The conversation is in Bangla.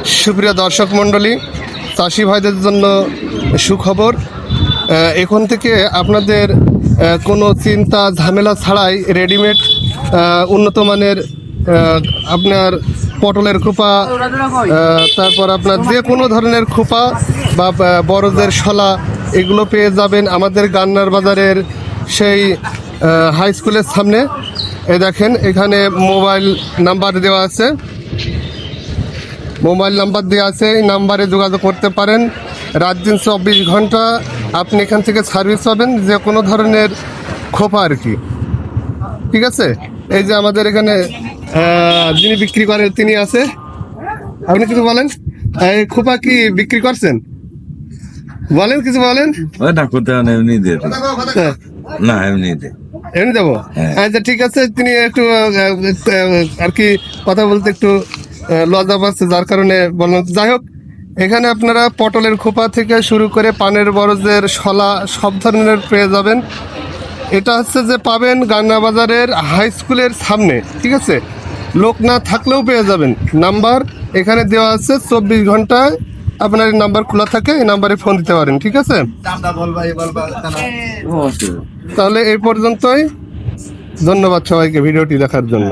সুপ্রিয় দর্শক মণ্ডলী, চাষি ভাইদের জন্য সুখবর। এখন থেকে আপনাদের কোনো চিন্তা ঝামেলা ছাড়াই রেডিমেড উন্নত মানের আপনার পটলের খোপা, তারপর আপনার যে কোনো ধরনের খোপা বা বড়দের শলা এগুলো পেয়ে যাবেন আমাদের গান্নার বাজারের সেই হাই স্কুলের সামনে। দেখেন এখানে মোবাইল নাম্বার দেওয়া আছে, এই নাম্বারে যোগাযোগ করতে পারেন। রাত দিন 24 ঘন্টা আপনি এখান থেকে সার্ভিস পাবেন, যে কোনো ধরনের খোপা আর কি। ঠিক আছে, এই যে আমাদের এখানে যিনি বিক্রি করেন তিনি আছে। আপনি কিছু বলেন, এই খোপা কি বিক্রি করছেন? বলেন, কিছু বলেন। না এমনি যাবো। আচ্ছা ঠিক আছে, তিনি একটু আর কি কথা বলতে একটু লজ্জা পাচ্ছে, যার কারণে বললাম। যাই হোক, এখানে আপনারা পটলের খোপা থেকে শুরু করে পানের বরজের শলা সব ধরনের পেয়ে যাবেন। এটা হচ্ছে যে পাবেন গান্না বাজারের হাই স্কুলের সামনে। ঠিক আছে, লোক না থাকলেও পেয়ে যাবেন। নাম্বার এখানে দেওয়া আছে, 24 ঘন্টায় আপনার এই নাম্বার খোলা থাকে, এই নাম্বারে ফোন দিতে পারেন। ঠিক আছে, তাহলে এই পর্যন্তই। ধন্যবাদ সবাইকে ভিডিওটি দেখার জন্য।